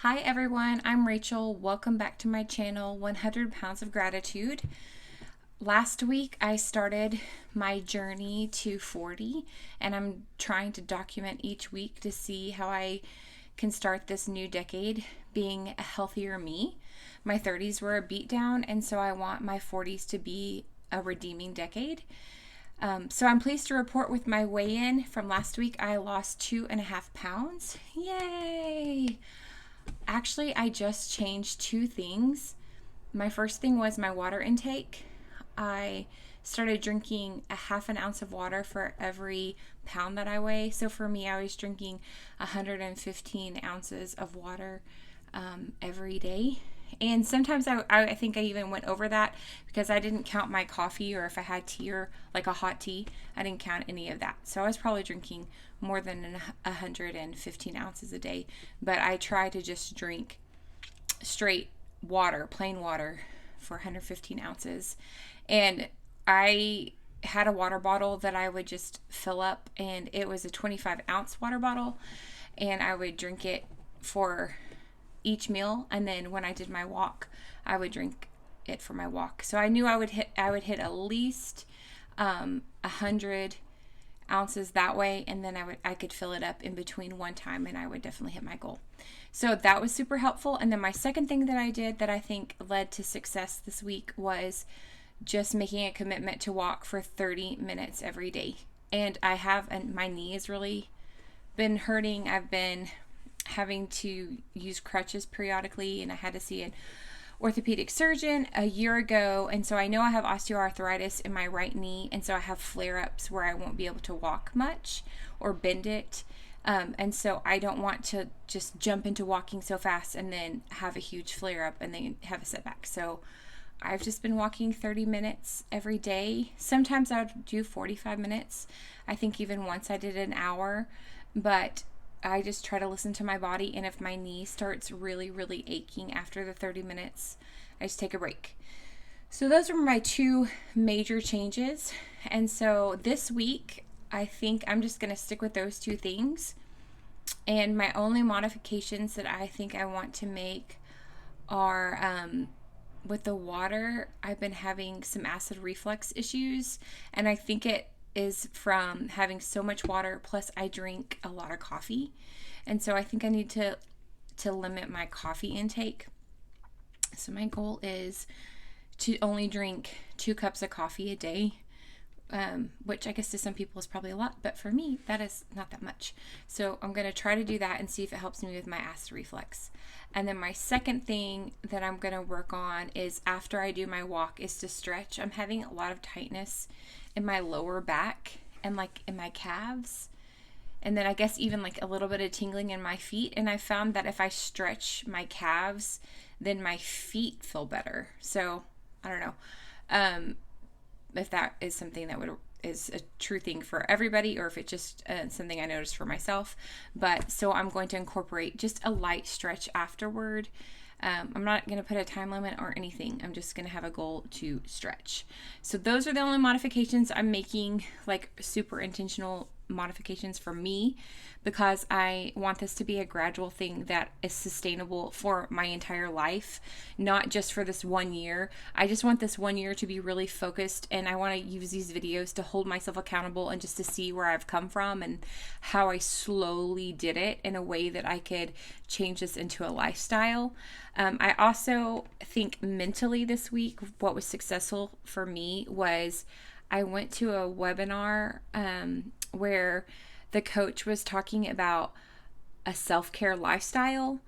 Hi everyone, I'm Rachel. Welcome back to my channel, 100 Pounds of Gratitude. Last week I started my journey to 40 and I'm trying to document each week to see how I can start this new decade being a healthier me. My 30s were a beatdown, and so I want my 40s to be a redeeming decade. So I'm pleased to report with my weigh-in from last week, I lost 2.5 pounds. Yay! Actually, I just changed two things. My first thing was my water intake. I started drinking a half an ounce of water for every pound that I weigh. So for me, I was drinking 115 ounces of water every day. And sometimes I think I even went over that because I didn't count my coffee, or if I had tea or like a hot tea, I didn't count any of that. So I was probably drinking more than 115 ounces a day. But I try to just drink straight water, plain water, for 115 ounces. And I had a water bottle that I would just fill up, and it was a 25-ounce water bottle, and I would drink it for each meal, and then when I did my walk, I would drink it for my walk. So I knew I would hit at least 100 ounces that way, and then I could fill it up in between one time, and I would definitely hit my goal. So that was super helpful. And then my second thing that I did that I think led to success this week was just making a commitment to walk for 30 minutes every day. And my knee has really been hurting. I've been having to use crutches periodically, and I had to see an orthopedic surgeon a year ago, and so I know I have osteoarthritis in my right knee, and so I have flare-ups where I won't be able to walk much or bend it, and so I don't want to just jump into walking so fast and then have a huge flare-up and then have a setback. So I've just been walking 30 minutes every day. Sometimes I would do 45 minutes. I think even once I did an hour, but I just try to listen to my body, and if my knee starts really, really aching after the 30 minutes, I just take a break. So those are my two major changes. And so this week, I think I'm just going to stick with those two things. And my only modifications that I think I want to make are with the water. I've been having some acid reflux issues, and I think it is from having so much water, plus I drink a lot of coffee, and so I think I need to limit my coffee intake. So my goal is to only drink 2 cups of coffee a day, which I guess to some people is probably a lot, but for me that is not that much. So I'm going to try to do that and see if it helps me with my acid reflux. And then my second thing that I'm going to work on is, after I do my walk, is to stretch. I'm having a lot of tightness in my lower back and like in my calves, and then I guess even like a little bit of tingling in my feet. And I found that if I stretch my calves, then my feet feel better. So I don't know if that is something that is a true thing for everybody, or if it's just something I noticed for myself. But so I'm going to incorporate just a light stretch afterward. I'm not going to put a time limit or anything. I'm just going to have a goal to stretch. So those are the only modifications I'm making, like super intentional modifications for me, because I want this to be a gradual thing that is sustainable for my entire life, not just for this 1 year. I just want this 1 year to be really focused, and I want to use these videos to hold myself accountable and just to see where I've come from and how I slowly did it in a way that I could change this into a lifestyle. I also think mentally this week, what was successful for me was I went to a webinar where the coach was talking about a self-care lifestyle.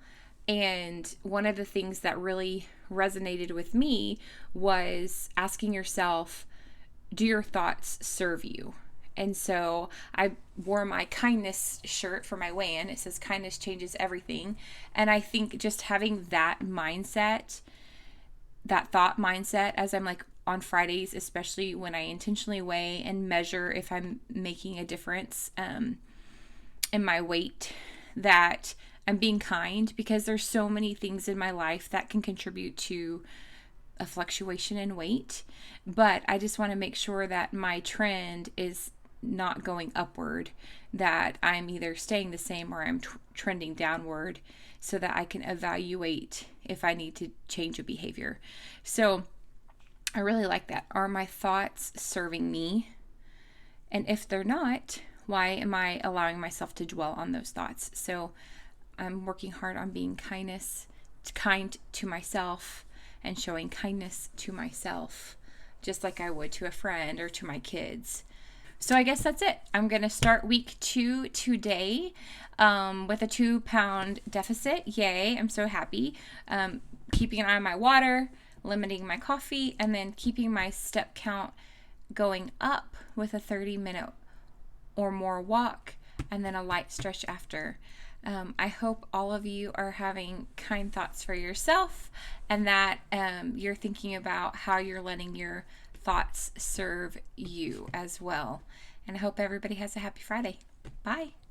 And one of the things that really resonated with me was asking yourself, do your thoughts serve you? And so I wore my kindness shirt for my weigh-in. It says kindness changes everything. And I think just having that mindset, that thought mindset, as I'm like on Fridays, especially when I intentionally weigh and measure if I'm making a difference in my weight, that I'm being kind, because there's so many things in my life that can contribute to a fluctuation in weight. But I just want to make sure that my trend is not going upward, that I'm either staying the same or I'm trending downward, so that I can evaluate if I need to change a behavior. So I really like that. Are my thoughts serving me? And if they're not, why am I allowing myself to dwell on those thoughts? So I'm working hard on being kind to myself and showing kindness to myself, just like I would to a friend or to my kids. So I guess that's it. I'm going to start week 2 today with a 2-pound deficit. Yay, I'm so happy. Keeping an eye on my water, limiting my coffee, and then keeping my step count going up with a 30-minute or more walk and then a light stretch after. I hope all of you are having kind thoughts for yourself, and that you're thinking about how you're letting your thoughts serve you as well. And I hope everybody has a happy Friday. Bye.